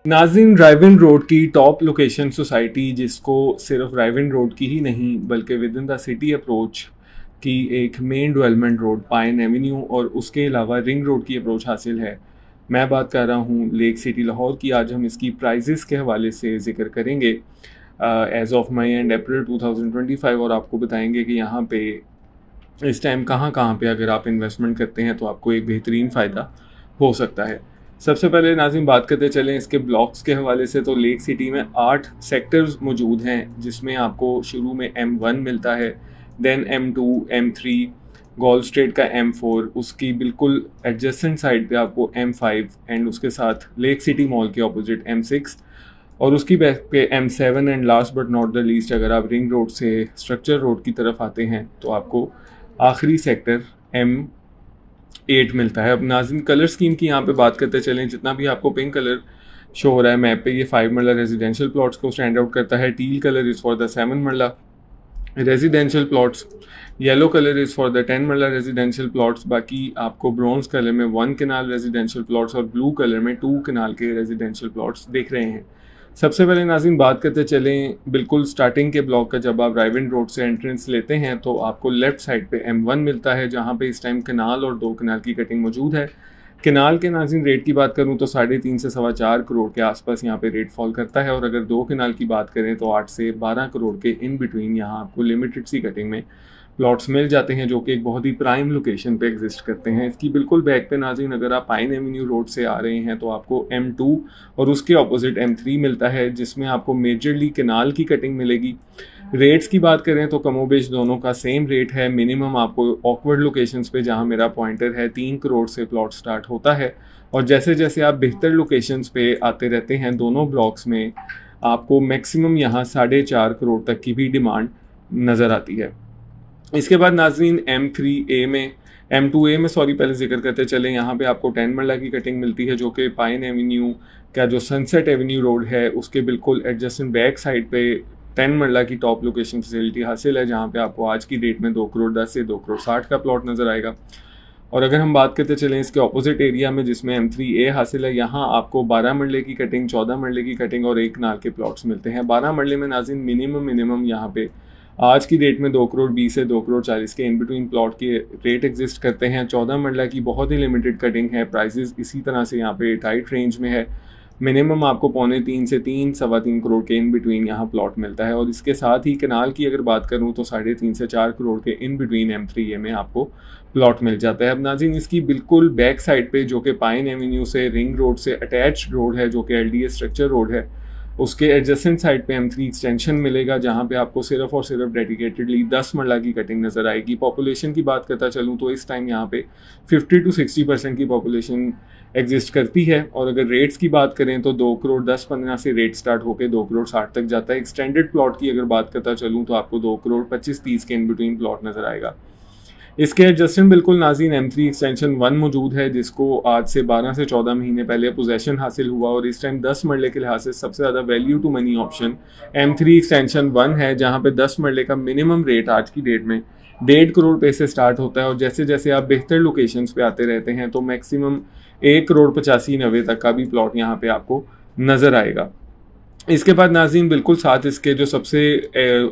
नाज़रीन, ड्राइव-इन रोड की top location society, जिसको सिर्फ ड्राइव-इन रोड की ही नहीं बल्कि with in the city approach की एक main development road pine Avenue और उसके अलावा रिंग रोड की अप्रोच हासिल है। मैं बात कर रहा हूँ लेक सिटी लाहौर की। आज हम इसकी प्राइजेस के हवाले से ज़िक्र करेंगे as of May and April 2025 और आपको बताएंगे कि यहाँ पे इस टाइम कहाँ कहाँ पे अगर आप इन्वेस्टमेंट करते हैं तो आपको एक बेहतरीन फ़ायदा हो सकता है। सबसे पहले नाज़रीन बात करते चलें इसके ब्लॉक्स के हवाले से, तो लेक सिटी में 8 सेक्टर्स मौजूद हैं, जिसमें आपको शुरू में M1 मिलता है, then M2, M3, gold street का M4, उसकी बिल्कुल एडजेसेंट साइड पे आपको M5 एंड उसके साथ लेक सिटी मॉल के ऑपोजिट M6 और उसकी बैक पे M7 and last but not the least अगर आप रिंग रोड से स्ट्रक्चर रोड की तरफ आते हैं तो आपको आखिरी सेक्टर M8 मिलता है। अब नाज़रीन कलर स्कीम की यहाँ पे बात करते चलें, जितना भी आपको पिंक कलर शो हो रहा है मैप पे, ये 5 मरला रेजिडेंशियल प्लॉट्स को स्टैंड आउट करता है। Teal colour is for the 7 मरला residential plots, yellow colour is for the 10 मरला रेजिडेंशियल प्लॉट्स, बाकी आपको ब्रॉन्ज कलर में 1 कनाल रेजिडेंशियल प्लॉट्स और ब्लू कलर में 2 कनाल के रेजिडेंशियल प्लॉट्स देख रहे हैं। सबसे पहले नाज़रीन बात करते चलें बिल्कुल स्टार्टिंग के ब्लॉक का। जब आप ड्राइव-इन रोड से एंट्रेंस लेते हैं तो आपको लेफ़्ट साइड पे M1 मिलता है, जहां पे इस टाइम कनाल और 2 कनाल की कटिंग मौजूद है। कनाल के नाज़रीन रेट की बात करूं तो 3.5 से 4.25 करोड़ के आसपास यहाँ पे रेट फॉल करता है, और अगर 2 कनाल की बात करें तो 8 से 12 करोड़ के इन बिटवीन यहाँ आपको लिमिटेड सी कटिंग में प्लॉट्स मिल जाते हैं, जो कि एक बहुत ही प्राइम लोकेशन पे एग्जिस्ट करते हैं। इसकी बिल्कुल बैक पे नाज़रीन अगर आप पाइन एवेन्यू रोड से आ रहे हैं तो आपको M2 और उसके ऑपोजिट M3 मिलता है, जिसमें आपको मेजरली कनाल की कटिंग मिलेगी। रेट्स की बात करें तो कमोबेश दोनों का सेम रेट है। मिनिमम आपको ऑकवर्ड लोकेशंस पे, जहां मेरा पॉइंटर है, 3 करोड़ से प्लॉट स्टार्ट होता है, और जैसे जैसे आप बेहतर लोकेशंस पे आते रहते हैं दोनों ब्लॉक्स में आपको मैक्सिमम यहाँ 4.5 करोड़ तक की भी डिमांड नज़र आती है। इसके बाद नाज़रीन M2A में पहले जिक्र करते चले, यहाँ पे आपको 10 मरला की कटिंग मिलती है, जो कि पाइन एवेन्यू का जो सनसेट एवेन्यू रोड है उसके बिल्कुल एडजेसेंट बैक साइड पे 10 मरला की टॉप लोकेशन फैसिलिटी हासिल है, जहाँ पे आपको आज की डेट में 2 करोड़ 10 से 2 करोड़ 60 का प्लॉट नज़र आएगा। और अगर हम बात करते चलें इसके ऑपोजिट एरिया में, जिसमें M3A हासिल है, यहाँ आपको 12 मरले की कटिंग, 14 मरले की कटिंग और 1 कनाल के प्लॉट्स मिलते हैं। 12 मरले में नाज़रीन मिनिमम यहाँ पे आज की डेट में 2 करोड़ 20 से 2 करोड़ 40 के इन बिटवीन प्लॉट के रेट एग्जिस्ट करते हैं। 14 मरला की बहुत ही लिमिटेड कटिंग है, प्राइसेस इसी तरह से यहाँ पे टाइट रेंज में है। मिनिमम आपको 2.25 से 3 करोड़ के इन बिटवीन यहाँ प्लॉट मिलता है, और इसके साथ ही कनाल की अगर बात करूँ तो 3.5 से 4 करोड़ के इन बिटवीन M3A में आपको प्लॉट मिल जाता है। अब नाज़रीन इसकी बिल्कुल बैक साइड पे, जो कि पाइन एवेन्यू से रिंग रोड से अटैच्ड रोड है, जो कि LDA स्ट्रक्चर रोड है, उसके एडजेसेंट साइड पे M3 एक्सटेंशन मिलेगा, जहाँ पे आपको सिर्फ और सिर्फ डेडिकेटेडली 10 मरला की कटिंग नज़र आएगी। पॉपुलेशन की बात करता चलूँ तो इस टाइम यहाँ पे 50 to 60% की पॉपुलेशन एग्जिस्ट करती है, और अगर रेट्स की बात करें तो 2 करोड़ 10-15 से रेट स्टार्ट होकर 2 करोड़ 60 तक जाता है। एक्सटेंडेड प्लॉट की अगर बात करता चलूँ तो आपको 2 करोड़ 25-30 के इन बिटवीन प्लॉट नज़र आएगा। इसके एडजस्टेंट बिल्कुल नाज़रीन M3 एक्सटेंशन 1 मौजूद है, जिसको आज से 12 से 14 महीने पहले पोजेशन हासिल हुआ, और इस टाइम 10 मरले के लिहाज से सबसे ज़्यादा value to money option M3 extension 1 है, जहाँ पे 10 मरले का मिनिमम रेट आज की डेट में 1.5 करोड़ पे से स्टार्ट होता है, और जैसे जैसे आप बेहतर लोकेशंस पे आते रहते हैं तो मैक्सिमम 1 करोड़ 85-90 तक का भी प्लॉट यहाँ पे आपको नज़र आएगा। इसके बाद नाज़रीन बिल्कुल साथ इसके जो सबसे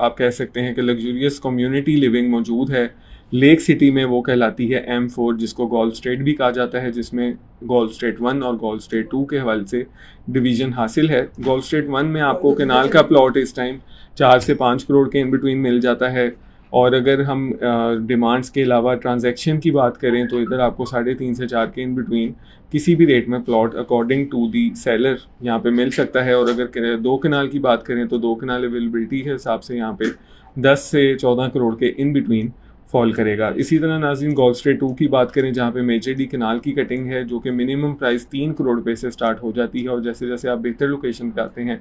आप कह सकते हैं कि लग्जूरियस कम्युनिटी लिविंग मौजूद है लेक सिटी में, वो कहलाती है M4, जिसको गोल्ड स्ट्रीट भी कहा जाता है, जिसमें गोल्ड स्ट्रीट 1 और गोल्ड स्ट्रीट 2 के हवाले से डिवीज़न हासिल है। गोल्ड स्ट्रीट 1 में आपको कनाल का प्लॉट इस टाइम 4 से 5 करोड़ के इन बिटवीन मिल जाता है, और अगर हम डिमांड्स के अलावा ट्रांजैक्शन की बात करें तो इधर आपको 3.5 से 4 के इन बिटवीन किसी भी रेट में plot according to the seller यहाँ पे मिल सकता है। और अगर 2 कनाल की बात करें तो 2 कनाल अवेलेबिलिटी के हिसाब से यहाँ पे 10 से 14 करोड़ के इन बिटवीन फॉल करेगा। इसी तरह नाज़रीन गोल्ड स्ट्रीट 2 की बात करें, जहाँ पे मेजरली कनाल की कटिंग है, जो कि मिनिमम प्राइस 3 करोड़ पे से स्टार्ट हो जाती है, और जैसे जैसे आप बेहतर लोकेशन पे आते हैं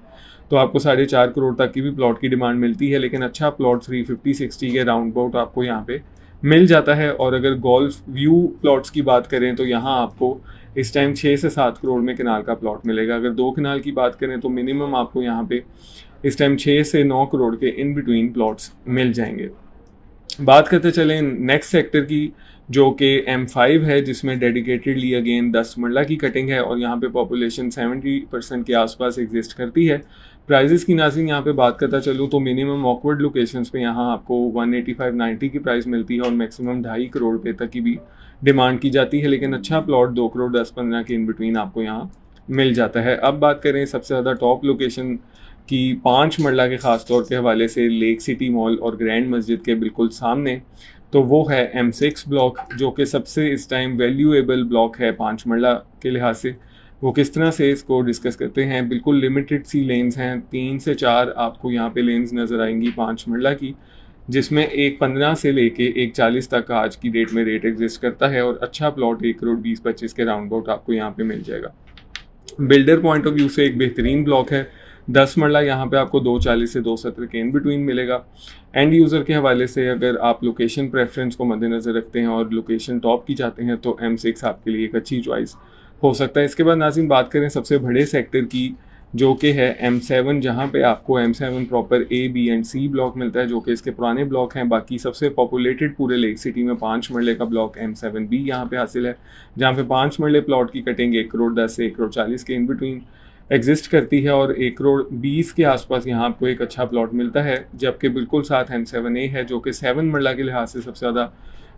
तो आपको 4.5 करोड़ तक की भी प्लॉट की डिमांड मिलती है, लेकिन अच्छा प्लॉट 350-60 के राउंड अबाउट आपको यहाँ पे मिल जाता है। और अगर गोल्फ व्यू प्लॉट्स की बात करें तो यहाँ आपको इस टाइम 6 से 7 करोड़ में कनाल का प्लॉट मिलेगा। अगर 2 कनाल की बात करें तो मिनिमम आपको यहाँ पे इस टाइम 6 से 9 करोड़ के इन बिटवीन प्लॉट्स मिल जाएंगे। बात करते चलें नेक्स्ट सेक्टर की, जो कि M5 है, जिसमें डेडिकेटेडली अगेन 10 मरला की कटिंग है और यहाँ पे पॉपुलेशन 70% के आसपास एग्जिस्ट करती है। प्राइजेस की नाज़रीन यहाँ पे बात करता चलूँ तो मिनिमम ऑकवर्ड लोकेशंस पे यहाँ आपको 185-90 की प्राइस मिलती है और मैक्सिमम 2.5 करोड़ रुपये तक की भी डिमांड की जाती है, लेकिन अच्छा प्लॉट 2 करोड़ 10-15 के इन बिटवीन आपको यहाँ मिल जाता है। अब बात करें सबसे ज़्यादा टॉप लोकेशन की 5 मरला के ख़ास तौर के हवाले से, लेक सिटी मॉल और ग्रैंड मस्जिद के बिल्कुल सामने, तो वो है M6 ब्लॉक, जो कि सबसे इस टाइम वैल्यूएबल ब्लॉक है 5 मरला के लिहाज से। वो किस तरह से इसको डिस्कस करते हैं। बिल्कुल लिमिटेड सी लेन्स हैं, 3 से 4 आपको यहाँ पे लेन्स नज़र आएंगी 5 मरला की, जिसमें एक 15 से लेके एक 40 तक आज की डेट में रेट एग्जिस्ट करता है और अच्छा प्लॉट 1 करोड़ 20-25 के राउंड अबाउट आपको यहाँ पे मिल जाएगा। बिल्डर पॉइंट ऑफ व्यू से एक बेहतरीन ब्लॉक है। 10 मरला यहाँ पे आपको 240 से 270 के इन बिटवीन मिलेगा। एंड यूज़र के हवाले से अगर आप लोकेशन प्रेफरेंस को मद्देनज़र रखते हैं और लोकेशन टॉप की चाहते हैं तो M6 आपके लिए एक अच्छी चॉइस हो सकता है। इसके बाद नाज़रीन बात करें सबसे बड़े सेक्टर की, जो कि है M7, जहाँ पे आपको M7 proper A, B and C block मिलता है, जो कि इसके पुराने ब्लॉक हैं। बाकी सबसे पॉपुलेटेड पूरे लेक सिटी में 5 मरले का ब्लॉक M7B यहाँ पे हासिल है, जहाँ पे 5 मरले प्लॉट की कटिंग 1 करोड़ 10 से 1 करोड़ 40 के इन बिटवीन एग्जिस्ट करती है और 1 करोड़ 20 के आसपास यहाँ आपको एक अच्छा प्लॉट मिलता है। जबकि बिल्कुल साथ M7A है, जो कि 7 मरला के लिहाज से सबसे ज़्यादा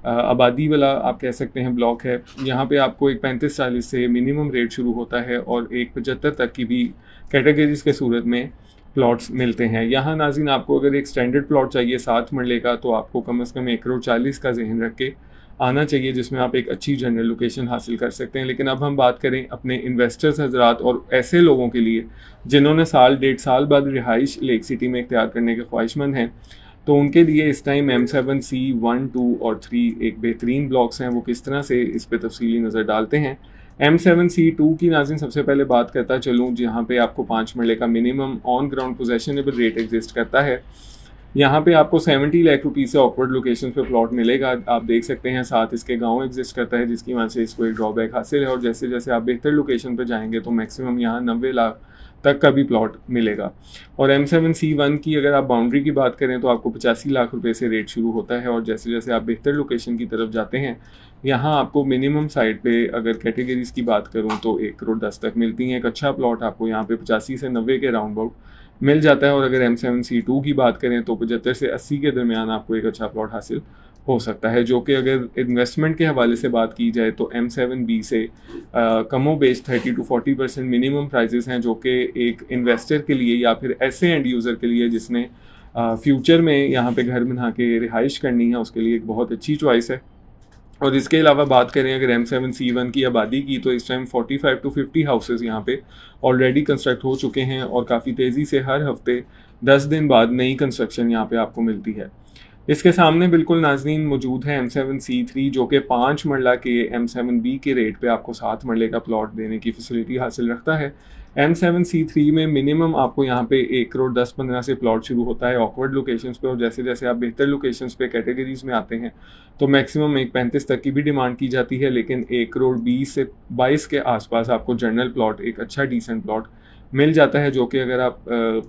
आबादी वाला आप कह सकते हैं ब्लॉक है। यहाँ पे आपको एक 35-40 से मिनिमम रेट शुरू होता है और एक 75 तक की भी कैटेगरीज के सूरत में प्लॉट्स मिलते हैं। यहाँ नाज़रीन आपको अगर एक स्टैंडर्ड प्लॉट चाहिए 7 मरले का, तो आपको कम से कम 1 करोड़ 40 का जहन रख के आना चाहिए, जिसमें आप एक अच्छी जनरल लोकेशन हासिल कर सकते हैं। लेकिन अब हम बात करें अपने इन्वेस्टर्स हजरात और ऐसे लोगों के लिए जिन्होंने साल 1.5 साल बाद रिहाइश लेक सिटी में इख्तियार करने के ख्वाहिशमंद हैं, तो उनके लिए इस टाइम M7C 1, 2 और 3 एक बेहतरीन ब्लॉक्स हैं। वो किस तरह से इस पर तफसीली नज़र डालते हैं। M7C 2 की नाज़रीन सबसे पहले बात करता चलूँ, जहाँ पे आपको 5 मरले का minimum on ground possessionable rate exist करता है। यहाँ पे आपको 70 लाख रुपीज़ से ऑकवर्ड लोकेशन पे प्लॉट मिलेगा, आप देख सकते हैं। साथ इसके गांव एग्जिस्ट करता है, जिसकी वजह से इसको एक ड्रॉबैक हासिल है। और जैसे जैसे आप बेहतर लोकेशन पे जाएंगे तो मैक्सिमम यहाँ 90 लाख तक का भी प्लॉट मिलेगा। और M7C1 की अगर आप बाउंड्री की बात करें तो आपको 85 लाख रुपए से रेट शुरू होता है। और जैसे जैसे आप बेहतर लोकेशन की तरफ जाते हैं, यहाँ आपको मिनिमम साइड पे अगर कैटेगरीज की बात करूँ तो 1 करोड़ 10 तक मिलती हैं। एक अच्छा प्लॉट आपको यहाँ पे 85 से 90 के राउंड अबाउट मिल जाता है। और अगर M7C2 की बात करें तो 75 से 80 के दरमियान आपको एक अच्छा प्लॉट हासिल हो सकता है। जो कि अगर इन्वेस्टमेंट के हवाले से बात की जाए तो M7B से कमो बेच 30 to 40% मिनिमम प्राइजेस हैं, जो कि एक इन्वेस्टर के लिए या फिर ऐसे एंड यूज़र के लिए जिसने फ्यूचर में यहाँ पे घर बना के रिहाइश करनी है, उसके लिए एक बहुत अच्छी चॉइस है। और इसके अलावा बात करें अगर M7C1 की आबादी की, तो इस टाइम 45 to 50 हाउसेज़ यहाँ पे ऑलरेडी कंस्ट्रक्ट हो चुके हैं और काफ़ी तेज़ी से हर हफ्ते 10 दिन बाद नई कंस्ट्रक्शन यहाँ पे आपको मिलती है। इसके सामने बिल्कुल नाज़रीन मौजूद है M7C3, जो कि 5 मरला के M7B के रेट पे आपको 7 मरले का प्लॉट देने की फैसिलिटी हासिल रखता है। M7C3 में मिनिमम आपको यहाँ पे 1 करोड़ 10-15 से प्लॉट शुरू होता है ऑकवर्ड लोकेशंस पे। और जैसे जैसे आप बेहतर लोकेशंस पे कैटेगरीज में आते हैं तो मैक्सिमम 1.35 तक की भी डिमांड की जाती है। लेकिन 1 करोड़ 20 से 22 के आसपास आपको जनरल प्लॉट, एक अच्छा डिसेंट प्लॉट मिल जाता है, जो कि अगर आप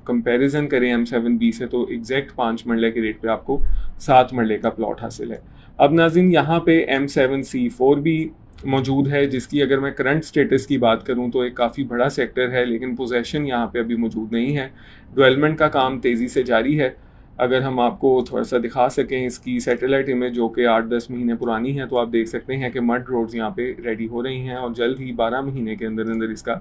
कंपैरिजन करें M7B से तो एग्जैक्ट 5 मरले के रेट पे आपको 7 मरले का प्लॉट हासिल है। अब नाज़रीन यहाँ पे M7C4 भी मौजूद है, जिसकी अगर मैं करंट स्टेटस की बात करूँ तो एक काफ़ी बड़ा सेक्टर है, लेकिन पोजेशन यहाँ पे अभी मौजूद नहीं है। डेवलपमेंट का काम तेज़ी से जारी है। अगर हम आपको थोड़ा सा दिखा सकें इसकी सैटेलाइट इमेज, जो कि 8-10 महीने पुरानी है, तो आप देख सकते हैं कि मड रोड्स यहाँ पे रेडी हो रही हैं और जल्द ही 12 महीने के अंदर अंदर इसका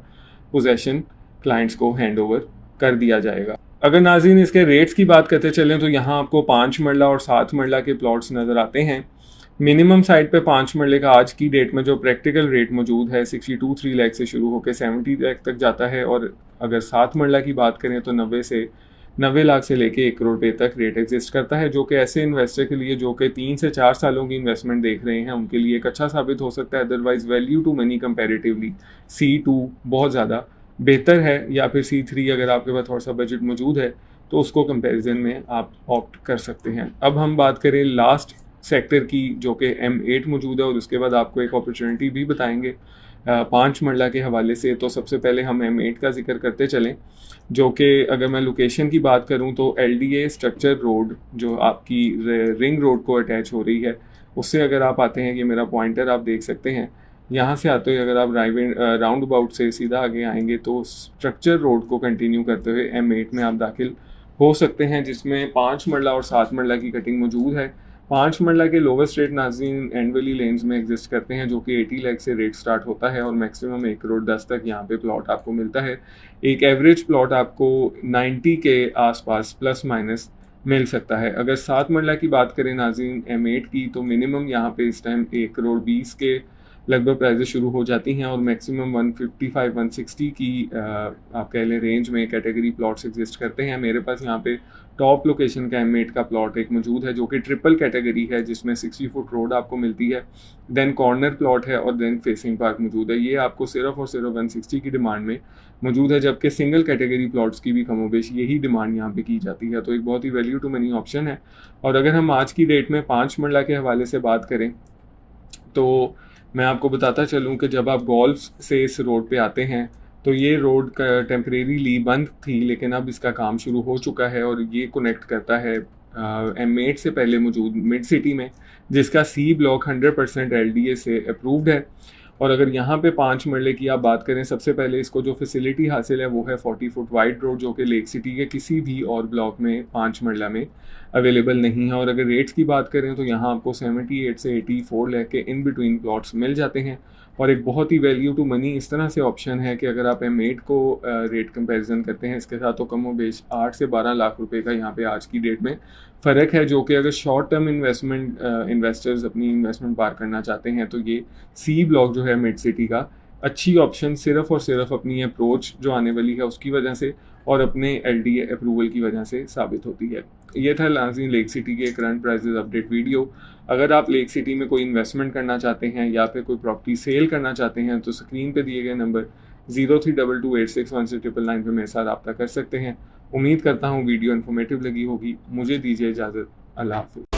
पोजेशन क्लाइंट्स को हैंड ओवर कर दिया जाएगा। अगर नाज़रीन इसके रेट्स की बात करते चलें तो यहाँ आपको 5 मरला और 7 मरला के प्लॉट्स नज़र आते हैं। मिनिमम साइड पे 5 मरले का आज की डेट में जो प्रैक्टिकल रेट मौजूद है 62-3 लाख से शुरू होकर 70 लाख तक जाता है। और अगर 7 मरला की बात करें तो 90 लाख से लेके 1 करोड़ रुपये तक रेट एग्जिस्ट करता है, जो कि ऐसे इन्वेस्टर के लिए जो कि 3 से 4 सालों की इन्वेस्टमेंट देख रहे हैं उनके लिए एक अच्छा साबित हो सकता है। Otherwise value to money comparatively C2 बहुत ज़्यादा बेहतर है, या फिर C3 अगर आपके पास थोड़ा सा बजट मौजूद है तो उसको कंपैरिजन में आप ऑप्ट कर सकते हैं। अब हम बात करें लास्ट सेक्टर की, जो कि M8 मौजूद है, और उसके बाद आपको एक अपॉर्चुनिटी भी बताएंगे 5 मरला के हवाले से। तो सबसे पहले हम M8 का जिक्र करते चलें, जो कि अगर मैं लोकेशन की बात करूं तो LDA स्ट्रक्चर रोड जो आपकी रिंग रोड को अटैच हो रही है, उससे अगर आप आते हैं, ये मेरा पॉइंटर आप देख सकते हैं, यहाँ से आते हुए अगर आप राउंड अबाउट से सीधा आगे आएंगे तो स्ट्रक्चर रोड को कंटिन्यू करते हुए M8 में आप दाखिल हो सकते हैं, जिसमें 5 मरला और 7 मरला की कटिंग मौजूद है। 5 मरला के लोवेस्ट रेट नाज़रीन एंड वैली लेन्स में एग्जिस्ट करते हैं, जो कि 80 लाख से रेट स्टार्ट होता है और मैक्सिमम 1 करोड़ 10 तक यहाँ पे प्लॉट आपको मिलता है। एक एवरेज प्लॉट आपको 90 के आसपास प्लस माइनस मिल सकता है। अगर 7 मरला की बात करें नाज़रीन M8 की, तो मिनिमम यहाँ पे इस टाइम 1 करोड़ 20 के लगभग प्राइजेस शुरू हो जाती हैं और मैक्सिमम 155 160 की आप कह लें रेंज में कैटेगरी प्लॉट्स एग्जिस्ट करते हैं। मेरे पास यहाँ पे टॉप लोकेशन का M8 का प्लॉट एक मौजूद है, जो कि ट्रिपल कैटेगरी है, जिसमें 60 फुट रोड आपको मिलती है, देन कॉर्नर प्लॉट है और देन फेसिंग पार्क मौजूद है। ये आपको सिर्फ और सिर्फ 160 की डिमांड में मौजूद है, जबकि सिंगल कैटेगरी प्लॉट्स की भी कमोबेश यही डिमांड यहाँ पे की जाती है। तो एक बहुत ही वैल्यू टू मनी ऑप्शन है। और अगर हम आज की डेट में 5 मरला के हवाले से बात करें, तो मैं आपको बताता चलूँ कि जब आप गोल्फ से इस रोड पे आते हैं, तो ये रोड का टेम्परेरीली बंद थी, लेकिन अब इसका काम शुरू हो चुका है और ये कनेक्ट करता है M8 से पहले मौजूद मिड सिटी में, जिसका C ब्लॉक 100% LDA से अप्रूव्ड है। और अगर यहाँ पे 5 मरले की आप बात करें, सबसे पहले इसको जो फैसिलिटी हासिल है वो है 40 फुट वाइड रोड, जो कि लेक सिटी के किसी भी और ब्लॉक में 5 मरला में अवेलेबल नहीं है। और अगर रेट्स की बात करें तो यहाँ आपको 78 से 84 लाख के इन बिटवीन प्लॉट्स मिल जाते हैं। और एक बहुत ही वैल्यू टू मनी इस तरह से ऑप्शन है कि अगर आप M8 को रेट कंपैरिजन करते हैं इसके साथ, तो कम व बेश 8 से 12 लाख रुपए का यहाँ पे आज की डेट में फ़र्क है, जो कि अगर शॉर्ट टर्म इन्वेस्टर्स अपनी इन्वेस्टमेंट पार करना चाहते हैं, तो ये C ब्लॉक जो है मिड सिटी का अच्छी ऑप्शन सिर्फ और सिर्फ अपनी अप्रोच जो आने वाली है उसकी वजह से और अपने LDA अप्रूवल की वजह से साबित होती है। ये था नाज़रीन लेक सिटी के करंट प्राइजेस अपडेट वीडियो। अगर आप लेक सिटी में कोई इन्वेस्टमेंट करना चाहते हैं या फिर कोई प्रॉपर्टी सेल करना चाहते हैं, तो स्क्रीन पे दिए गए नंबर 0322861699 पे मेरे साथ रब्ता कर सकते हैं। उम्मीद करता हूँ वीडियो इन्फॉर्मेटिव लगी होगी। मुझे दीजिए इजाज़त। अल्लाह हाफ़िज़।